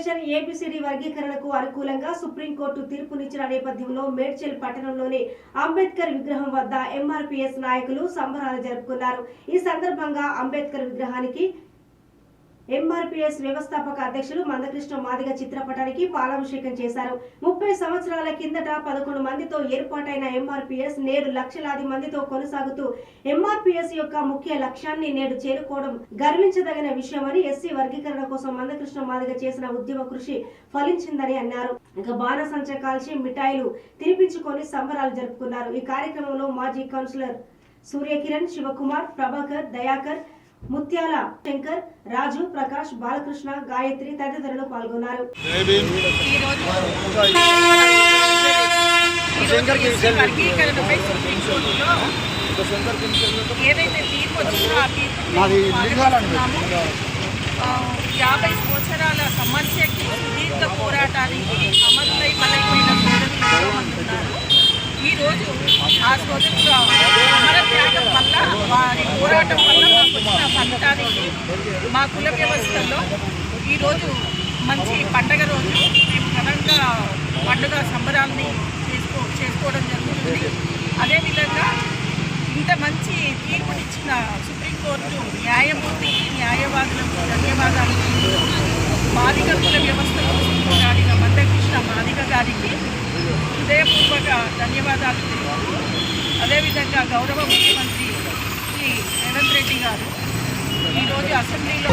Commission A B C D వర్గీకరణకు అనుకూలంగా supreme court తీర్పునిచ్చిన నేపథ్యంలో మేడ్చల్ పట్టణంలోని అంబేద్కర్ విగ్రహం వద్ద ఎంఆర్పీఎస్ నాయకులు సంబరాలు జరుపుకున్నారు। ఈ సందర్భంగా అంబేద్కర్ విగ్రహానికి ఎంఆర్పీఎస్ వ్యవస్థాపక అధ్యక్షులు మందకృష్ణ మాదిగ చిత్రపటానికి పాలాభిషేకం చేశారు। 30 సంవత్సరాల కిందట 11 మందితో ఏర్పాటైన ఎంఆర్పీఎస్ నేడు లక్షలాది మందితో కొనసాగుతూ ఎంఆర్పీఎస్ యొక్క ముఖ్య లక్ష్యాన్ని నేడు చేరుకోవడం గర్వించదగిన విషయమని ఎస్సీ వర్గీకరణ కోసం మందకృష్ణ మాదిగ చేసిన ఉద్యమ కృషి ఫలించిందని అన్నారు। ఇక బాణసంచ కాల్చి మిఠాయిలు తినిపించుకొని సంబరాలు జరుపుకున్నారు। ఈ కార్యక్రమంలో మాజీ కౌన్సిలర్ సూర్యకిరణ్, శివకుమార్, ప్రభాకర్, దయాకర్, ముత్యాల శంకర్, రాజు, ప్రకాష్, బాలకృష్ణ, గాయత్రి తదితరులు పాల్గొన్నారు। ఏదైతే తీర్పు వచ్చిందో ఆ తీర్పు 50 సంవత్సరాల సమస్యకి సుదీర్ఘ పోరాటానికి అమరులై బలైపోయిన సోదరులు ఈరోజు ఆ సోదరుల అమర త్యాగం వల్ల వారి పోరాటం వల్ల మాకు వచ్చిన ఫలితానికి మా కుల వ్యవస్థలో ఈరోజు మంచి పండగ రోజు మేము ఘనంగా పండుగ సంబరాల్ని చేసుకోవడం జరుగుతుంది। అదేవిధంగా ఇంత మంచి తీర్పునిచ్చిన సుప్రీంకోర్టు న్యాయమూర్తికి, న్యాయవాదులకు ధన్యవాదాలు। మాదిగ కుల వ్యవస్థలో పోరాడిన మందకృష్ణ మాదిగ గారికి హృదయపూర్వక ధన్యవాదాలు తెలుపుతూ, అదేవిధంగా గౌరవ ముఖ్యమంత్రి శ్రీ రేవంత్ రెడ్డి గారు ఈరోజు అసెంబ్లీలో